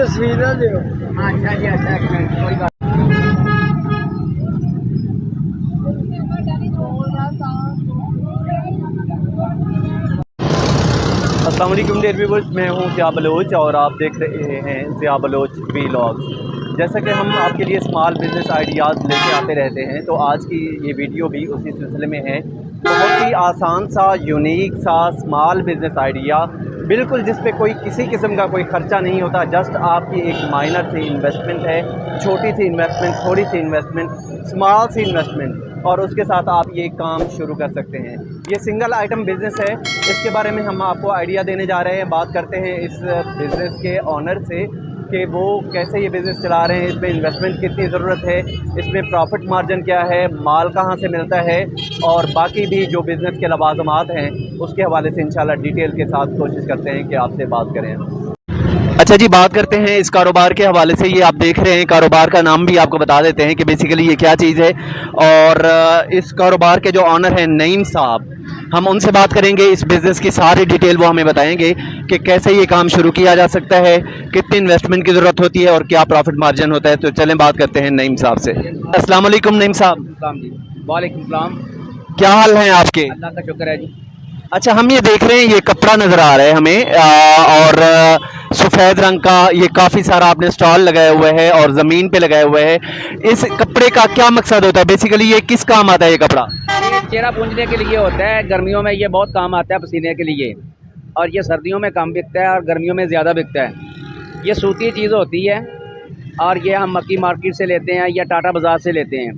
तस्वीर दो। अच्छा जी, अच्छा, कोई बात। अस्सलाम वालेकुम डियर व्यूअर्स, मैं हूं ज़िया बलोच और आप देख रहे हैं ज़िया बलोच व्लॉग्स। जैसा कि हम आपके लिए स्मॉल बिज़नेस आइडियाज़ लेके आते रहते हैं, तो आज की ये वीडियो भी उसी सिलसिले में है। बहुत ही आसान सा, यूनिक सा स्मॉल बिज़नेस आइडिया, बिल्कुल जिस पे कोई किसी किस्म का कोई ख़र्चा नहीं होता। जस्ट आपकी एक माइनर सी इन्वेस्टमेंट है, छोटी सी इन्वेस्टमेंट, थोड़ी सी इन्वेस्टमेंट, स्मॉल सी इन्वेस्टमेंट, और उसके साथ आप ये काम शुरू कर सकते हैं। ये सिंगल आइटम बिज़नेस है, इसके बारे में हम आपको आइडिया देने जा रहे हैं। बात करते हैं इस बिज़नेस के ऑनर से कि वो कैसे ये बिज़नेस चला रहे हैं, इसमें इन्वेस्टमेंट कितनी ज़रूरत है, इसमें प्रॉफिट मार्जिन क्या है, माल कहाँ से मिलता है, और बाकी भी जो बिज़नेस के लवाज़मात हैं उसके हवाले से इंशाल्लाह डिटेल के साथ कोशिश करते हैं कि आपसे बात करें। अच्छा जी, बात करते हैं इस कारोबार के हवाले से। ये आप देख रहे हैं, कारोबार का नाम भी आपको बता देते हैं कि बेसिकली ये क्या चीज़ है। और इस कारोबार के जो ऑनर हैं नईम साहब, हम उनसे बात करेंगे। इस बिज़नेस की सारी डिटेल वो हमें बताएंगे कि कैसे ये काम शुरू किया जा सकता है, कितनी इन्वेस्टमेंट की ज़रूरत होती है और क्या प्रॉफिट मार्जिन होता है। तो चलें बात करते हैं नईम साहब से। अस्सलाम वालेकुम नईम साहब। वालेकुम सलाम। क्या हाल हैं आपके? अल्लाह का शुक्र है जी। अच्छा, हम ये देख रहे हैं, ये कपड़ा नज़र आ रहा है हमें और सफ़ेद रंग का ये काफ़ी सारा आपने स्टॉल लगाया हुआ है और ज़मीन पे लगाया हुआ है। इस कपड़े का क्या मकसद होता है? बेसिकली ये किस काम आता है ये कपड़ा? ये चेहरा पूंजने के लिए होता है, गर्मियों में ये बहुत काम आता है पसीने के लिए, और ये सर्दियों में कम बिकता है और गर्मियों में ज़्यादा बिकता है। ये सूती चीज़ होती है और ये हम मक्की मार्केट से लेते हैं या टाटा बाज़ार से लेते हैं।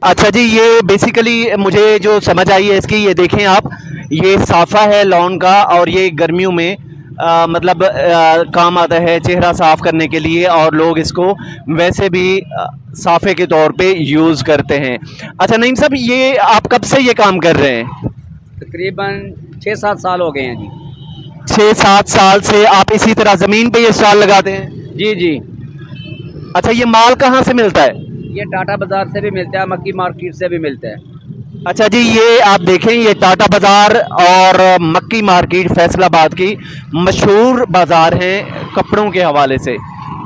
अच्छा जी, ये बेसिकली मुझे जो समझ आई है इसकी, ये देखें आप, ये साफ़ा है लॉन का और ये गर्मियों में मतलब काम आता है चेहरा साफ़ करने के लिए, और लोग इसको वैसे भी साफ़े के तौर पे यूज़ करते हैं। अच्छा नईम साहब, ये आप कब से ये काम कर रहे हैं? तकरीबन 6-7 साल हो गए हैं जी। 6-7 साल से आप इसी तरह ज़मीन पे ये स्टॉल लगाते हैं? जी जी। अच्छा, ये माल कहाँ से मिलता है? ये टाटा बाज़ार से भी मिलता है, मक्की मार्केट से भी मिलता है। अच्छा जी, ये आप देखें, ये टाटा बाज़ार और मक्की मार्केट फैसलाबाद की मशहूर बाज़ार हैं कपड़ों के हवाले से,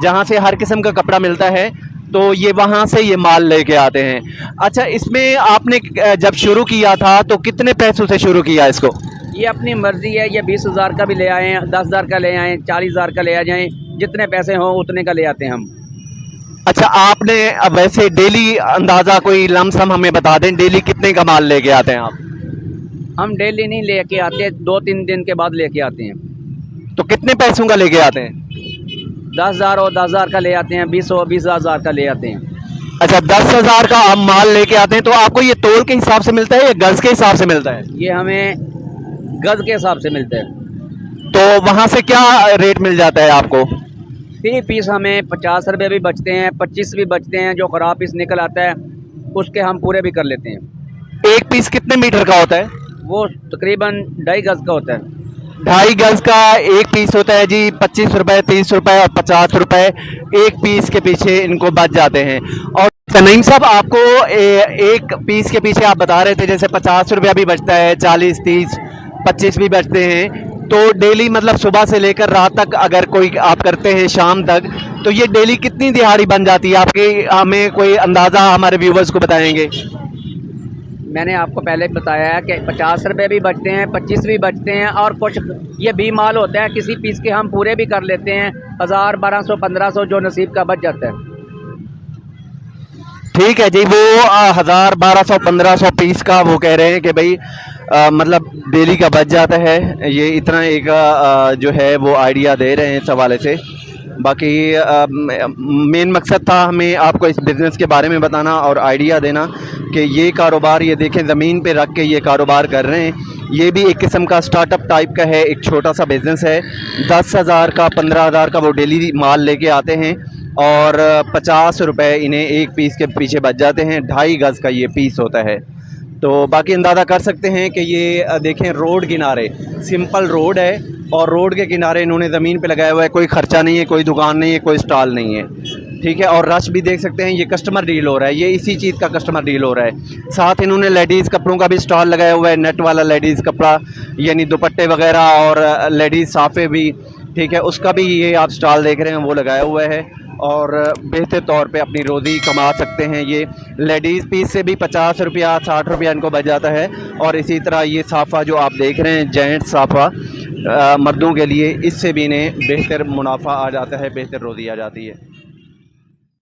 जहाँ से हर किस्म का कपड़ा मिलता है, तो ये वहाँ से ये माल लेके आते हैं। अच्छा, इसमें आपने जब शुरू किया था तो कितने पैसों से शुरू किया इसको? ये अपनी मर्ज़ी है, ये 20,000 का भी ले आएँ, 10,000 का ले आएँ, 40,000 का ले आ जाएँ, जितने पैसे हों उतने का ले आते हैं हम। अच्छा, आपने वैसे डेली अंदाज़ा कोई लमसम हमें बता दें, डेली कितने का माल लेके आते हैं आप? हम डेली नहीं लेके आते, 2-3 दिन के बाद लेके आते हैं। तो कितने पैसों का लेके आते हैं? 10,000 और 10,000 का ले आते हैं, 20,000 का ले आते हैं। अच्छा, 10,000 का आप माल लेके आते हैं, तो आपको ये तोल के हिसाब से मिलता है या गज़ के हिसाब से मिलता है? ये हमें गज़ के हिसाब से मिलता है। तो वहाँ से क्या रेट मिल जाता है आपको? 3 पीस हमें 50 रुपये भी बचते हैं, 25 भी बचते हैं। जो ख़राब पीस निकल आता है उसके हम पूरे भी कर लेते हैं। एक पीस कितने मीटर का होता है? वो तकरीबन 2.5 गज़ का होता है। 2.5 गज़ का एक पीस होता है जी, 25 रुपये, 30 रुपये और 50 रुपये एक पीस के पीछे इनको बच जाते हैं। और नईम साहब, आपको एक पीस के पीछे आप बता रहे थे जैसे 50 रुपया भी बचता है, 40, 30, 25 भी बचते हैं। तो डेली मतलब सुबह से लेकर रात तक अगर कोई आप करते हैं शाम तक, तो ये डेली कितनी दिहाड़ी बन जाती है आपकी? हमें कोई अंदाज़ा हमारे व्यूवर्स को बताएंगे। मैंने आपको पहले बताया है कि 50 रुपये भी बचते हैं, 25 भी बचते हैं, और कुछ ये भी माल होता है किसी पीस के हम पूरे भी कर लेते हैं। 1000, 1200, 1500 जो नसीब का बच जाता है। ठीक है जी, वो 1000, 1200, 1500 पीस का वो कह रहे हैं कि भाई मतलब डेली का बच जाता है। ये इतना एक जो है वो आइडिया दे रहे हैं इस हवाले से। बाकी मेन मकसद था हमें आपको इस बिज़नेस के बारे में बताना और आइडिया देना कि ये कारोबार, ये देखें ज़मीन पे रख के ये कारोबार कर रहे हैं। ये भी एक किस्म का स्टार्टअप टाइप का है, एक छोटा सा बिज़नेस है। 10,000 का, 15,000 का वो डेली माल लेके आते हैं और 50 रुपये इन्हें एक पीस के पीछे बच जाते हैं। 2.5 गज़ का ये पीस होता है। तो बाकी अंदाज़ा कर सकते हैं कि ये देखें, रोड किनारे, सिंपल रोड है और रोड के किनारे इन्होंने ज़मीन पे लगाया हुआ है। कोई ख़र्चा नहीं है, कोई दुकान नहीं है, कोई स्टॉल नहीं है, ठीक है। और रश भी देख सकते हैं, ये कस्टमर डील हो रहा है, ये इसी चीज़ का कस्टमर डील हो रहा है। साथ इन्होंने लेडीज़ कपड़ों का भी स्टॉल लगाया हुआ है, नेट वाला लेडीज़ कपड़ा, यानी दुपट्टे वगैरह और लेडीज़ साफ़े भी। ठीक है, उसका भी ये आप स्टॉल देख रहे हैं वो लगाया हुआ है और बेहतर तौर पे अपनी रोज़ी कमा सकते हैं। ये लेडीज़ पीस से भी 50 रुपया 60 रुपया इनको बच जाता है। और इसी तरह ये साफ़ा जो आप देख रहे हैं जेंट्स साफ़ा मर्दों के लिए, इससे भी इन्हें बेहतर मुनाफा आ जाता है, बेहतर रोज़ी आ जाती है।